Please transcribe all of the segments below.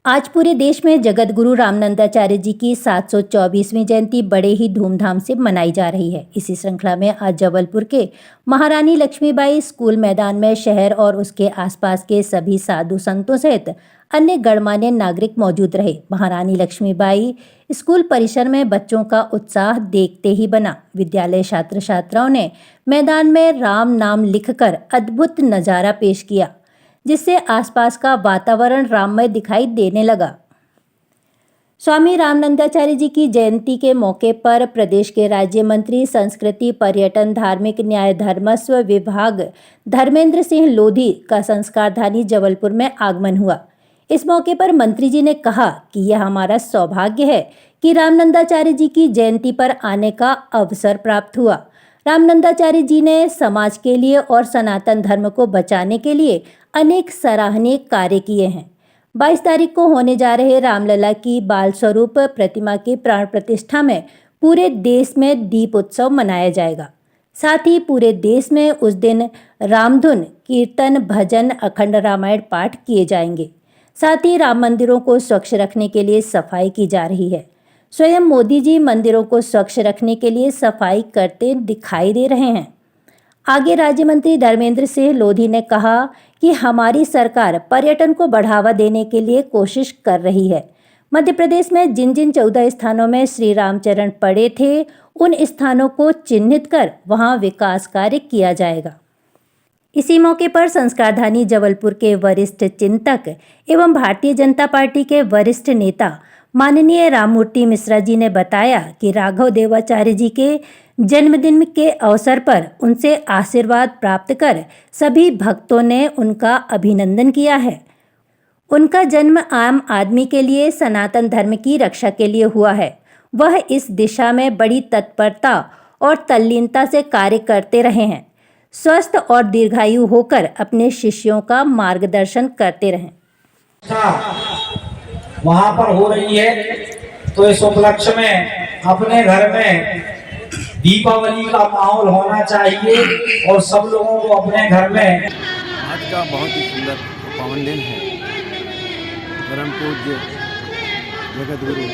आज पूरे देश में जगत गुरु रामनंदाचार्य जी की 724वीं जयंती बड़े ही धूमधाम से मनाई जा रही है। इसी श्रृंखला में आज जबलपुर के महारानी लक्ष्मीबाई स्कूल मैदान में शहर और उसके आसपास के सभी साधु संतों सहित अन्य गणमान्य नागरिक मौजूद रहे। महारानी लक्ष्मीबाई स्कूल परिसर में बच्चों का उत्साह देखते ही बना। विद्यालय छात्र छात्राओं ने मैदान में राम नाम लिखकर अद्भुत नजारा पेश किया, जिससे आसपास का वातावरण राममय दिखाई देने लगा। स्वामी रामनंदाचार्य जी की जयंती के मौके पर प्रदेश के राज्य मंत्री संस्कृति पर्यटन धार्मिक न्याय धर्मस्व विभाग धर्मेंद्र सिंह लोधी का संस्कारधानी जबलपुर में आगमन हुआ। इस मौके पर मंत्री जी ने कहा कि यह हमारा सौभाग्य है कि रामनंदाचार्य जी की जयंती पर आने का अवसर प्राप्त हुआ। रामनंदाचार्य जी ने समाज के लिए और सनातन धर्म को बचाने के लिए अनेक सराहनीय कार्य किए हैं। 22 तारीख को होने जा रहे रामलला की बाल स्वरूप प्रतिमा की प्राण प्रतिष्ठा में पूरे देश में दीप उत्सव मनाया जाएगा। साथ ही पूरे देश में उस दिन रामधुन, कीर्तन, भजन, अखंड रामायण पाठ किए जाएंगे। साथ ही राम मंदिरों को स्वच्छ रखने के लिए सफाई की जा रही है। स्वयं मोदी जी मंदिरों को स्वच्छ रखने के लिए सफाई करते दिखाई दे रहे हैं। आगे राज्य मंत्री धर्मेंद्र सिंह लोधी ने कहा कि हमारी सरकार पर्यटन को बढ़ावा देने के लिए कोशिश कर रही है। मध्य प्रदेश में जिन जिन 14 स्थानों में श्री रामचरण पड़े थे, उन स्थानों को चिन्हित कर वहां विकास कार्य किया जाएगा। इसी मौके पर संस्कारधानी जबलपुर के वरिष्ठ चिंतक एवं भारतीय जनता पार्टी के वरिष्ठ नेता माननीय राममूर्ति मिश्रा जी ने बताया कि राघव देवाचार्य जी के जन्मदिन के अवसर पर उनसे आशीर्वाद प्राप्त कर सभी भक्तों ने उनका अभिनंदन किया है। उनका जन्म आम आदमी के लिए सनातन धर्म की रक्षा के लिए हुआ है। वह इस दिशा में बड़ी तत्परता और तल्लीनता से कार्य करते रहे हैं। स्वस्थ और दीर्घायु होकर अपने शिष्यों का मार्गदर्शन करते रहें। वहां पर हो रही है, तो इस उपलक्ष्य में अपने घर में दीपावली का माहौल होना चाहिए और सब लोगों को अपने घर में। आज का बहुत ही सुंदर पावन दिन है। परम पूज्य जगत गुरु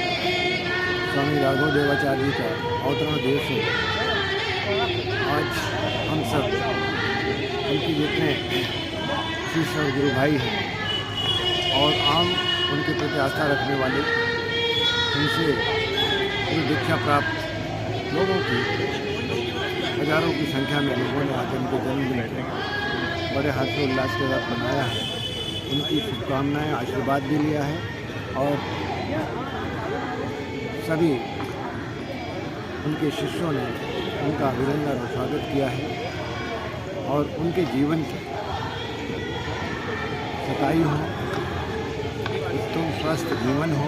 स्वामी राघव देवाचार्य जी का अवतरण दिवस है। आज हम सब उनके जितने शिष्य और गुरु भाई हैं और आम उनके प्रति आस्था रखने वाले, उनसे दीक्षा प्राप्त लोगों की हजारों की संख्या में लोगों ने आकर उनके जन्मदिन को बड़े हर्षोल्लास के साथ मनाया है। उनकी शुभकामनाएं, आशीर्वाद भी लिया है और सभी उनके शिष्यों ने उनका अभिनंदन और स्वागत किया है और उनके जीवन की सताई हो, उत्तम स्वस्थ जीवन हो,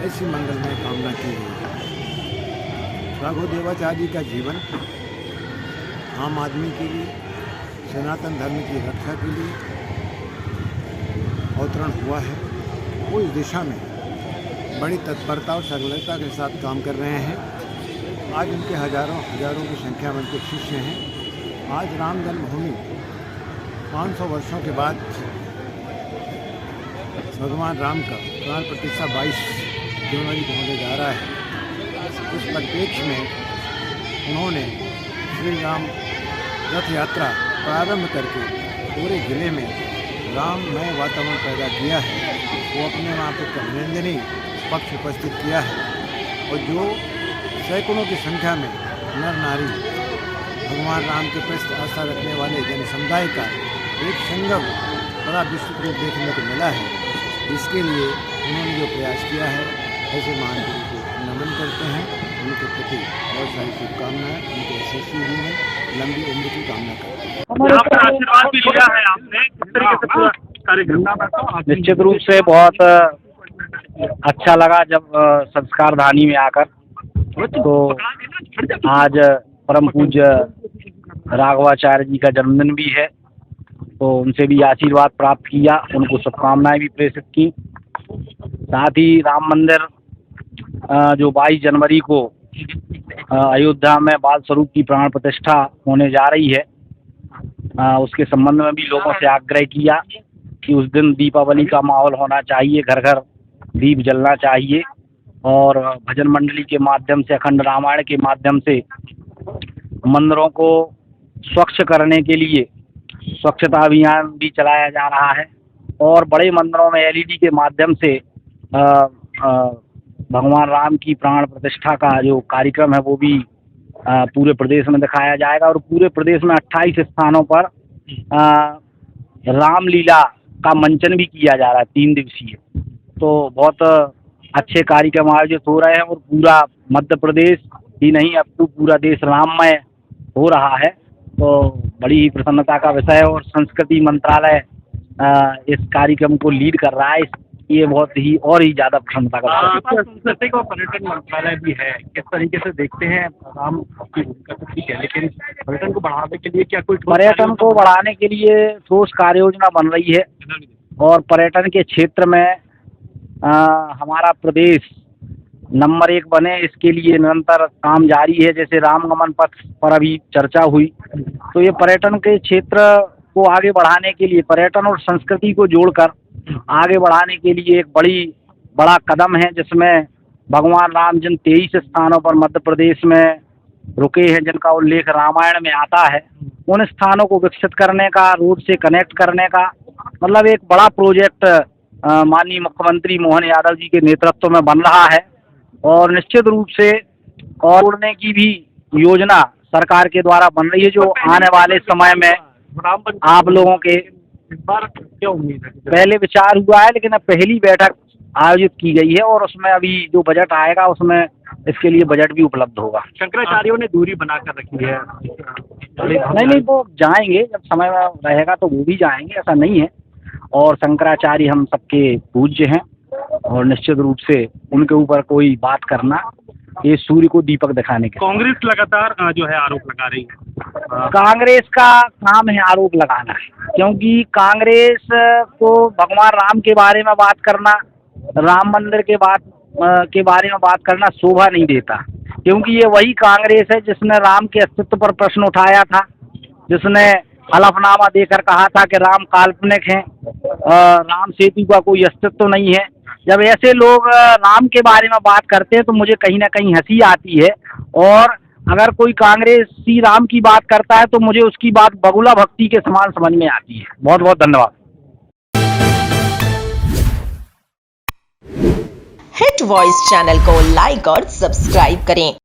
ऐसी मंगलमय कामना की गई है। राघव देवाचार्य जी का जीवन आम आदमी के लिए, सनातन धर्म की रक्षा के लिए अवतरण हुआ है। वो इस दिशा में बड़ी तत्परता और सरलता के साथ काम कर रहे हैं। आज उनके हजारों की संख्या में उनके शिष्य हैं। आज राम जन्मभूमि 500 वर्षों के बाद भगवान राम का प्राण प्रतिष्ठा 22 जनवरी को होने जा रहा है। इस परिप्रेक्ष्य में उन्होंने श्री राम रथ यात्रा प्रारंभ करके पूरे जिले में राममय वातावरण पैदा किया है। वो अपने वहाँ पर अभिनंदनीय पक्ष उपस्थित किया है और जो सैकड़ों की संख्या में नर नारी भगवान राम के प्रति आस्था रखने वाले जन समुदाय का एक संगम बड़ा विस्तृत रूप देखने को मिला है। इसके लिए उन्होंने जो प्रयास किया है, ऐसे महान गुरु को नमन करते हैं। उनके प्रति बहुत सारी शुभकामनाएं, उनके यशस्वी जीवन, लंबी उम्र की कामना करते हैं। आशीर्वाद भी लिया है आपने, किस तरीके से पूरा कार्यक्रम? निश्चित रूप से बहुत अच्छा लगा जब संस्कारधानी में आकर। तो आज परम पूज्य राघवाचार्य जी का जन्मदिन भी है, तो उनसे भी आशीर्वाद प्राप्त किया, उनको शुभकामनाएं भी प्रेषित की। साथ ही राम मंदिर जो 22 जनवरी को अयोध्या में बाल स्वरूप की प्राण प्रतिष्ठा होने जा रही है, उसके संबंध में भी लोगों से आग्रह किया कि उस दिन दीपावली का माहौल होना चाहिए, घर घर दीप जलना चाहिए और भजन मंडली के माध्यम से, अखंड रामायण के माध्यम से मंदिरों को स्वच्छ करने के लिए स्वच्छता अभियान भी चलाया जा रहा है और बड़े मंदिरों में एलईडी के माध्यम से भगवान राम की प्राण प्रतिष्ठा का जो कार्यक्रम है वो भी पूरे प्रदेश में दिखाया जाएगा और पूरे प्रदेश में 28 स्थानों पर रामलीला का मंचन भी किया जा रहा है 3 दिवसीय। तो बहुत अच्छे कार्यक्रम आयोजित हो रहे हैं और पूरा मध्य प्रदेश ही नहीं अब तो पूरा देश राममय हो रहा है। तो बड़ी ही प्रसन्नता का विषय है और संस्कृति मंत्रालय इस कार्यक्रम को लीड कर रहा है, ये बहुत ही और ही ज़्यादा प्रसन्नता का विषय है। संस्कृति और पर्यटन मंत्रालय भी है, किस तरीके से देखते हैं राम की भूमिका तो ठीक है, लेकिन पर्यटन को बढ़ाने के लिए क्या कोई पर्यटन को बढ़ाने के लिए ठोस कार्य योजना बन रही है और पर्यटन के क्षेत्र में हमारा प्रदेश नंबर 1 बने इसके लिए निरंतर काम जारी है। जैसे रामगमन पथ पर अभी चर्चा हुई, तो ये पर्यटन के क्षेत्र को आगे बढ़ाने के लिए, पर्यटन और संस्कृति को जोड़कर आगे बढ़ाने के लिए एक बड़ा कदम है, जिसमें भगवान राम जिन 23 स्थानों पर मध्य प्रदेश में रुके हैं, जिनका उल्लेख रामायण में आता है, उन स्थानों को विकसित करने का, रोड से कनेक्ट करने का मतलब एक बड़ा प्रोजेक्ट माननीय मुख्यमंत्री मोहन यादव जी के नेतृत्व में बन रहा है और निश्चित रूप से और जोड़ने की भी योजना सरकार के द्वारा बन रही है, जो आने वाले समय में आप लोगों के इस बार क्या उम्मीद है? पहले विचार हुआ है लेकिन अब पहली बैठक आयोजित की गई है और उसमें अभी जो बजट आएगा उसमें इसके लिए बजट भी उपलब्ध होगा। शंकराचार्यों ने दूरी बनाकर रखी है। नहीं वो जाएंगे, जब समय रहेगा तो वो भी जाएंगे, ऐसा नहीं है। और शंकराचार्य हम सबके पूज्य हैं और निश्चित रूप से उनके ऊपर कोई बात करना ये सूर्य को दीपक दिखाने के। कांग्रेस लगातार जो है आरोप लगा रही है। कांग्रेस का काम है आरोप लगाना, क्योंकि कांग्रेस को भगवान राम के बारे में बात करना, राम मंदिर के बारे में बात करना शोभा नहीं देता, क्योंकि ये वही कांग्रेस है जिसने राम के अस्तित्व पर प्रश्न उठाया था, जिसने हलफनामा देकर कहा था कि राम काल्पनिक हैं, राम सेतु का कोई अस्तित्व नहीं है। जब ऐसे लोग राम के बारे में बात करते हैं तो मुझे कहीं ना कहीं हंसी आती है, और अगर कोई कांग्रेसी राम की बात करता है तो मुझे उसकी बात बगुला भक्ति के समान समझ में आती है। बहुत बहुत धन्यवाद। हिट वॉइस चैनल को लाइक और सब्सक्राइब करें